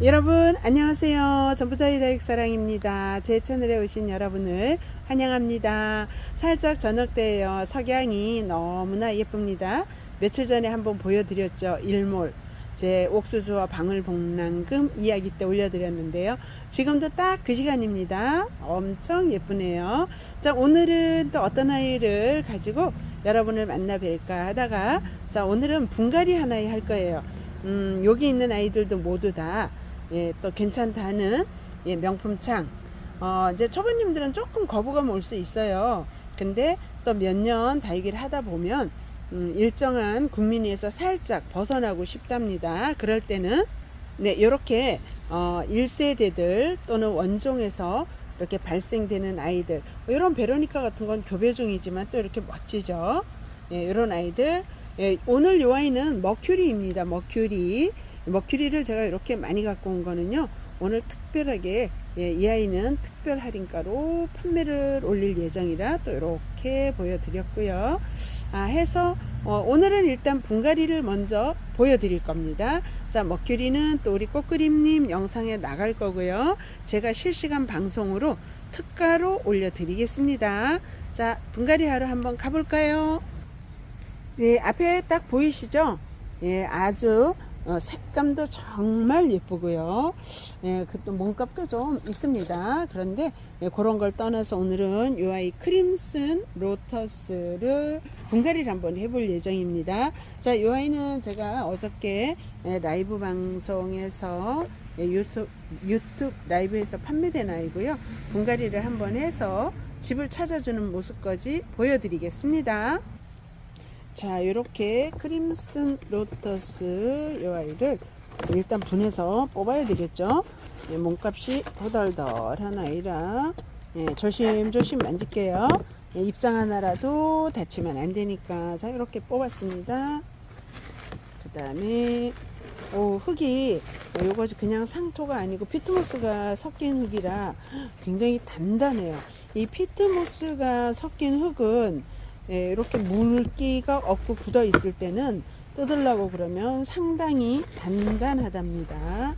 여러분 안녕하세요. 전부자의 다육사랑입니다. 제 채널에 오신 여러분을 환영합니다. 살짝 저녁때예요. 석양이 너무나 예쁩니다. 며칠 전에 한번 보여드렸죠. 일몰, 제 옥수수와 방울복랑금 이야기 때 올려드렸는데요. 지금도 딱 그 시간입니다. 엄청 예쁘네요. 자, 오늘은 또 어떤 아이를 가지고 여러분을 만나 뵐까 하다가, 자, 오늘은 분갈이 하나에 할 거예요. 여기 있는 아이들도 모두 다 또 괜찮다는 명품창. 이제 초보님들은 조금 거부감 올 수 있어요. 근데 또 몇 년 다육이를 하다 보면 일정한 국민위에서 살짝 벗어나고 싶답니다. 그럴 때는 이렇게 1세대들 또는 원종에서 이렇게 발생되는 아이들, 이런 베로니카 같은 건 교배종이지만 또 이렇게 멋지죠. 이런 아이들. 오늘 요 아이는 머큐리입니다. 머큐리를 제가 이렇게 많이 갖고 온 거는요, 오늘 특별하게 이 아이는 특별 할인가로 판매를 올릴 예정이라 또 이렇게 보여드렸고요. 해서 오늘은 일단 분갈이를 먼저 보여드릴 겁니다. 자, 머큐리는 또 우리 꽃그림님 영상에 나갈 거고요. 제가 실시간 방송으로 특가로 올려드리겠습니다. 자, 분갈이 하러 한번 가볼까요? 네, 앞에 딱 보이시죠? 아주 색감도 정말 예쁘고요. 그 몸값도 좀 있습니다. 그런데 그런 걸 떠나서 오늘은 이 아이 크림슨 로터스를 분갈이를 한번 해볼 예정입니다. 자, 이 아이는 제가 어저께 라이브 방송에서 유튜브 라이브에서 판매된 아이고요. 분갈이를 한번 해서 집을 찾아주는 모습까지 보여드리겠습니다. 자, 이렇게 크림슨 로터스 이 아이를 일단 분해서 뽑아야 되겠죠. 몸값이 호덜덜한 아이라 조심조심 만질게요. 입장 하나라도 다치면 안 되니까. 자, 이렇게 뽑았습니다. 그 다음에 흙이 요것이 그냥 상토가 아니고 피트모스가 섞인 흙이라 굉장히 단단해요. 이 피트모스가 섞인 흙은 이렇게 물기가 없고 굳어 있을 때는 뜯으려고 그러면 상당히 단단하답니다.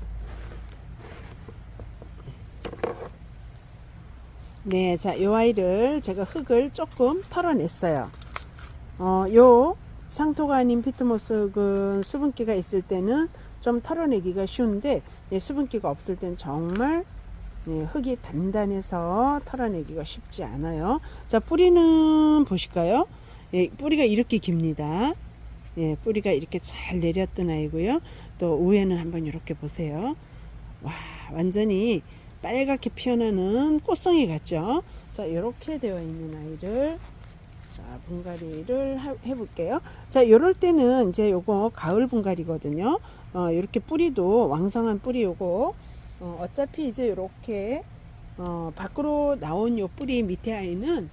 네, 자, 요 아이를 제가 흙을 조금 털어냈어요. 요 상토가 아닌 피트모스 흙은 수분기가 있을 때는 좀 털어내기가 쉬운데 수분기가 없을 때는 정말 흙이 단단해서 털어내기가 쉽지 않아요. 자, 뿌리는 보실까요? 뿌리가 이렇게 깁니다. 뿌리가 이렇게 잘 내렸던 아이고요. 또 위에는 한번 이렇게 보세요. 와, 완전히 빨갛게 피어나는 꽃송이 같죠? 자, 이렇게 되어 있는 아이를 자, 분갈이를 해볼게요. 자, 요럴 때는 이제 요거 가을 분갈이거든요. 이렇게 뿌리도 왕성한 뿌리 요거 어차피 이제 이렇게 밖으로 나온 요 뿌리 밑에 아이는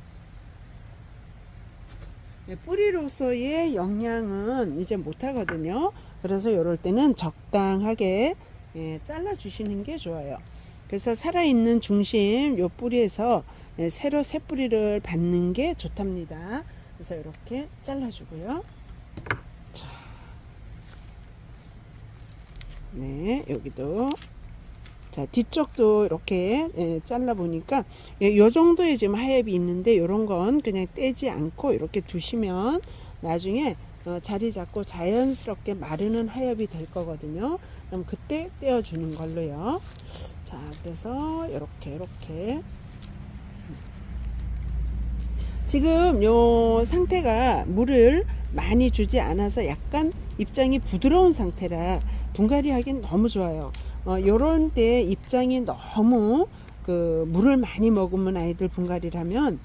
뿌리로서의 영양은 이제 못하거든요. 그래서 이럴 때는 적당하게 잘라 주시는 게 좋아요. 그래서 살아있는 중심 요 뿌리에서 새로 새 뿌리를 받는 게 좋답니다. 그래서 이렇게 잘라 주고요. 자, 네, 여기도 자, 뒤쪽도 이렇게 잘라 보니까 요 정도의 지금 하엽이 있는데 이런 건 그냥 떼지 않고 이렇게 두시면 나중에 자리 잡고 자연스럽게 마르는 하엽이 될 거거든요. 그럼 그때 떼어 주는 걸로요. 자, 그래서 이렇게 지금 요 상태가 물을 많이 주지 않아서 약간 입장이 부드러운 상태라 분갈이 하긴 너무 좋아요. 요런 때 입장이 너무 물을 많이 머금은 아이들 분갈이를 하면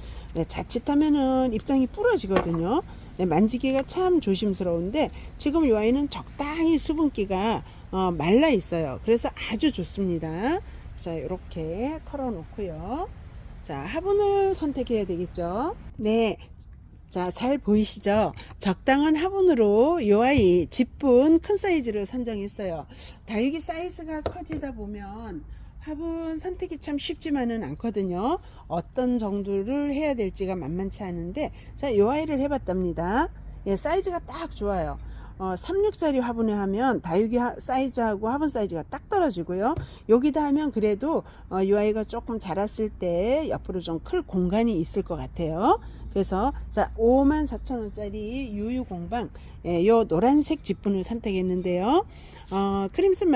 자칫하면은 입장이 부러지거든요. 만지기가 참 조심스러운데 지금 이 아이는 적당히 수분기가 말라 있어요. 그래서 아주 좋습니다. 자, 이렇게 털어 놓고요. 자, 화분을 선택해야 되겠죠. 네. 자, 잘 보이시죠? 적당한 화분으로 이 아이 집분 큰 사이즈를 선정했어요. 다육이 사이즈가 커지다 보면 화분 선택이 참 쉽지만은 않거든요. 어떤 정도를 해야 될지가 만만치 않은데, 자, 이 아이를 해봤답니다. 사이즈가 딱 좋아요. 36짜리 화분에 하면 다육이 사이즈하고 화분 사이즈가 딱 떨어지고요. 여기다 하면 그래도 이 아이가 조금 자랐을 때 옆으로 좀 클 공간이 있을 것 같아요. 그래서 자 54,000원짜리 유유공방 요 노란색 지분을 선택했는데요. 크림슨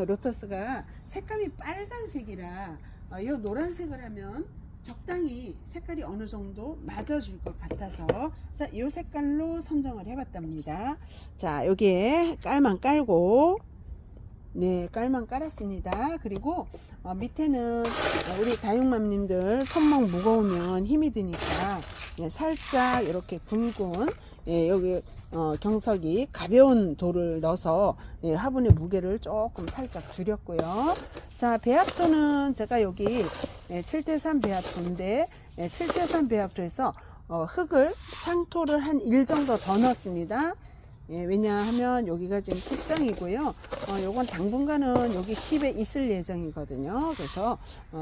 로터스가 색감이 빨간색이라 요 노란색을 하면 적당히 색깔이 어느 정도 맞아줄 것 같아서 자, 이 색깔로 선정을 해봤답니다. 자, 여기에 깔만 깔고 네, 깔만 깔았습니다. 그리고 밑에는 우리 다육맘님들 손목 무거우면 힘이 드니까 살짝 이렇게 굵은 여기 경석이 가벼운 돌을 넣어서 화분의 무게를 조금 살짝 줄였고요. 자, 배합토는 제가 여기 7대3 배합토인데 7대3 배합토에서 흙을 상토를 한 1 정도 더 넣습니다. 왜냐하면 여기가 지금 특장이고요. 요건 당분간은 여기 킵에 있을 예정이거든요. 그래서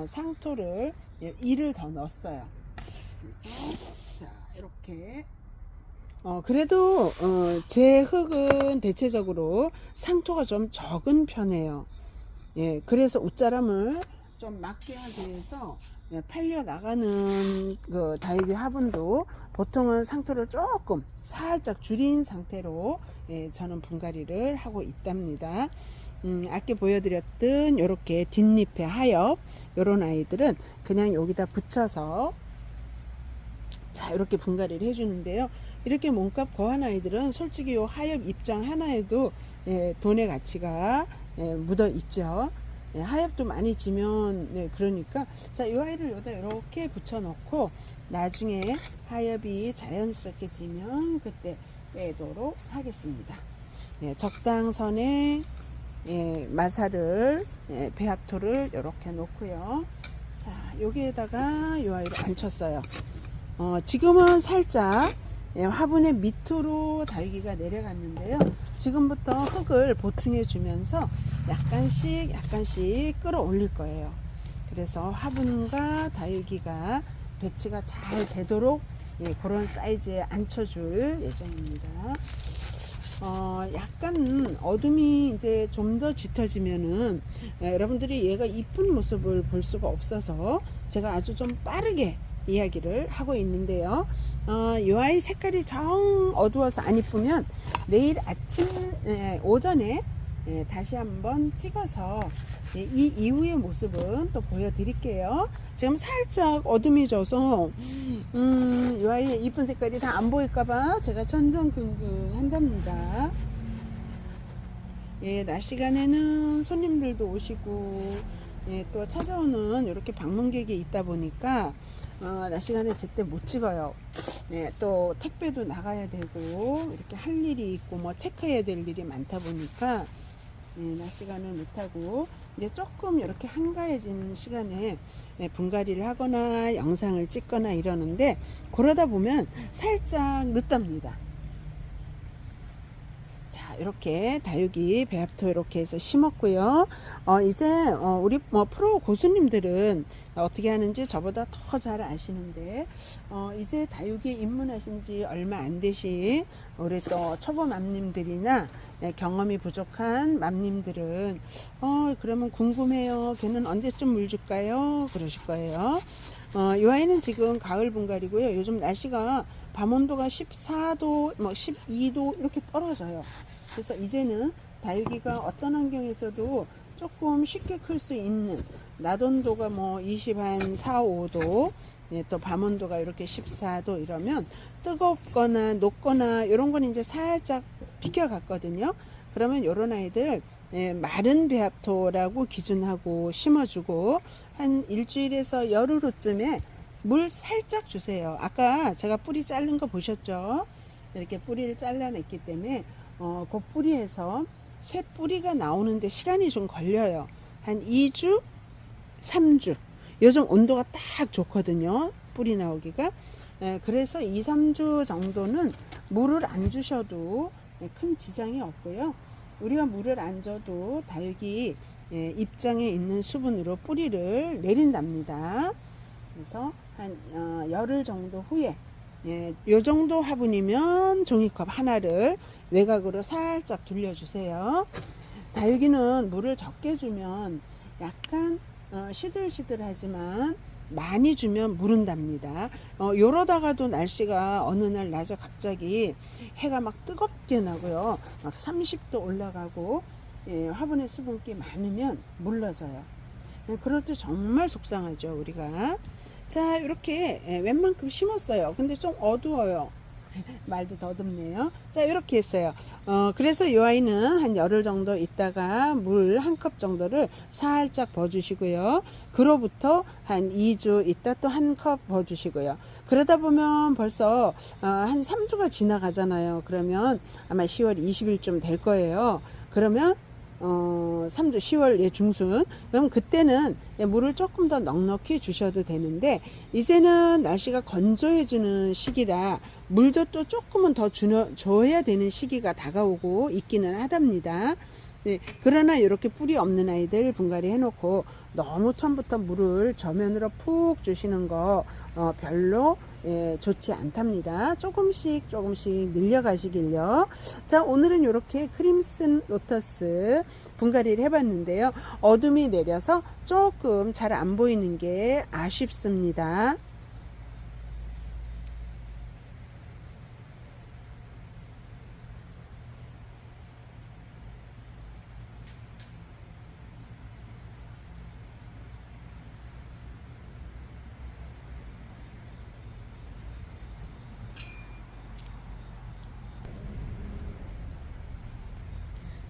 상토를 1을 더 넣었어요. 그래서 자, 이렇게 그래도 제 흙은 대체적으로 상토가 좀 적은 편이에요. 예, 그래서 웃자람을 좀 막게 하기 위해서 팔려 나가는 그 다육이 화분도 보통은 상토를 조금 살짝 줄인 상태로 저는 분갈이를 하고 있답니다. 아까 보여드렸던 이렇게 뒷잎에 하엽 이런 아이들은 그냥 여기다 붙여서 자 이렇게 분갈이를 해주는데요. 이렇게 몸값 거한 아이들은 솔직히 요 하엽 입장 하나에도 돈의 가치가 묻어 있죠. 하엽도 많이 지면 그러니까 자, 이 아이를 여기다 이렇게 붙여 놓고 나중에 하엽이 자연스럽게 지면 그때 빼도록 하겠습니다. 적당선에 마사를 배합토를 이렇게 놓고요. 자, 여기에다가 이 아이를 앉혔어요. 지금은 살짝 화분의 밑으로 다육이가 내려갔는데요. 지금부터 흙을 보충해 주면서 약간씩 끌어올릴 거예요. 그래서 화분과 다육이가 배치가 잘 되도록 그런 사이즈에 앉혀줄 예정입니다. 약간 어둠이 이제 좀 더 짙어지면은 여러분들이 얘가 이쁜 모습을 볼 수가 없어서 제가 아주 좀 빠르게 이야기를 하고 있는데요. 이 아이 색깔이 정 어두워서 안 이쁘면 내일 아침 오전에 다시 한번 찍어서 이 이후의 모습은 또 보여드릴게요. 지금 살짝 어둠이 져서 이 아이의 이쁜 색깔이 다 안 보일까봐 제가 전전긍긍 한답니다. 낮 시간에는 손님들도 오시고 또 찾아오는 이렇게 방문객이 있다 보니까 낮 시간에 제때 못 찍어요. 또 택배도 나가야 되고 이렇게 할 일이 있고 뭐 체크해야 될 일이 많다 보니까 낮 시간을 못하고 이제 조금 이렇게 한가해지는 시간에 분갈이를 하거나 영상을 찍거나 이러는데 그러다 보면 살짝 늦답니다. 이렇게 다육이 배합토 이렇게 해서 심었고요. 이제 우리 프로 고수님들은 어떻게 하는지 저보다 더 잘 아시는데 이제 다육이 입문하신 지 얼마 안 되신 우리 또 초보 맘님들이나 경험이 부족한 맘님들은 그러면 궁금해요. 걔는 언제쯤 물 줄까요? 그러실 거예요. 이 아이는 지금 가을 분갈이고요. 요즘 날씨가 밤 온도가 14도, 12도 이렇게 떨어져요. 그래서 이제는 다육이가 어떤 환경에서도 조금 쉽게 클 수 있는 낮 온도가 4, 5도 또 밤 온도가 이렇게 14도 이러면 뜨겁거나 녹거나 이런 건 이제 살짝 비켜갔거든요. 그러면 이런 아이들 마른 배합토라고 기준하고 심어주고 한 일주일에서 열흘 후쯤에 물 살짝 주세요. 아까 제가 뿌리 자른 거 보셨죠? 이렇게 뿌리를 잘라냈기 때문에 그 뿌리에서 새 뿌리가 나오는데 시간이 좀 걸려요. 한 2주, 3주. 요즘 온도가 딱 좋거든요. 뿌리 나오기가. 그래서 2, 3주 정도는 물을 안 주셔도 큰 지장이 없고요. 우리가 물을 안 줘도 다육이 입장에 있는 수분으로 뿌리를 내린답니다. 그래서 한 열흘 정도 후에 예, 요 정도 화분이면 종이컵 하나를 외곽으로 살짝 돌려주세요. 다육이는 물을 적게 주면 약간 시들시들하지만 많이 주면 무른답니다. 요러다가도 날씨가 어느 날 낮에 갑자기 해가 막 뜨겁게 나고요. 막 30도 올라가고 예, 화분에 수분기 많으면 물러져요. 예, 그럴 때 정말 속상하죠, 우리가. 자, 이렇게 웬만큼 심었어요. 근데 좀 어두워요. 말도 더듬네요. 자, 이렇게 했어요. 그래서 이 아이는 한 열흘 정도 있다가 물 한 컵 정도를 살짝 부어주시고요. 그로부터 한 2주 있다 또 한 컵 부어주시고요. 그러다 보면 벌써 한 3주가 지나가잖아요. 그러면 아마 10월 20일쯤 될 거예요. 그러면 3주 10월 중순 그럼 그때는 물을 조금 더 넉넉히 주셔도 되는데 이제는 날씨가 건조해지는 시기라 물도 또 조금은 더 줘야 되는 시기가 다가오고 있기는 하답니다. 네, 그러나 이렇게 뿌리 없는 아이들 분갈이 해놓고 너무 처음부터 물을 저면으로 푹 주시는 거 별로 좋지 않답니다. 조금씩 늘려가시길요. 자, 오늘은 이렇게 크림슨 로터스 분갈이를 해봤는데요. 어둠이 내려서 조금 잘 안 보이는 게 아쉽습니다.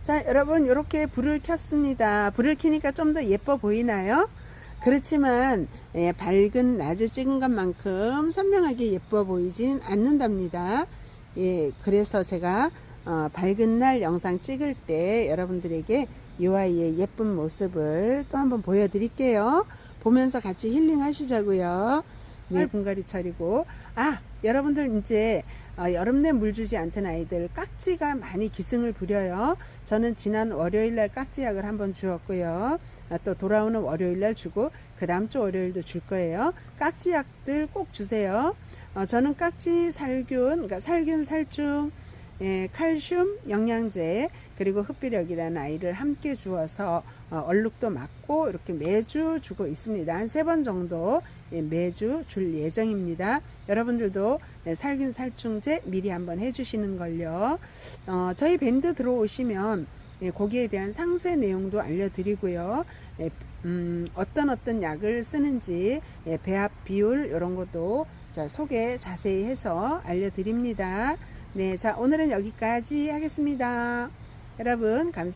자, 여러분 이렇게 불을 켰습니다. 불을 켜니까 좀 더 예뻐 보이나요? 그렇지만 밝은 낮에 찍은 것만큼 선명하게 예뻐 보이진 않는답니다. 예, 그래서 제가 밝은 날 영상 찍을 때 여러분들에게 이 아이의 예쁜 모습을 또 한번 보여드릴게요. 보면서 같이 힐링 하시자고요. 네, 분갈이 차리고 여러분들 이제 여름 내 물 주지 않던 아이들 깍지가 많이 기승을 부려요. 저는 지난 월요일날 깍지약을 한번 주었고요. 또 돌아오는 월요일날 주고 그 다음 주 월요일도 줄 거예요. 깍지약들 꼭 주세요. 저는 깍지 살균, 그러니까 살균, 살충, 칼슘, 영양제 그리고 흡비력이라는 아이를 함께 주어서 얼룩도 막고 이렇게 매주 주고 있습니다. 한 3번 정도 매주 줄 예정입니다. 여러분들도 살균 살충제 미리 한번 해주시는 걸요. 저희 밴드 들어오시면 거기에 대한 상세 내용도 알려드리고요. 어떤 약을 쓰는지 배합 비율 이런 것도 소개 자세히 해서 알려드립니다. 네, 자, 오늘은 여기까지 하겠습니다. 여러분 감사합니다.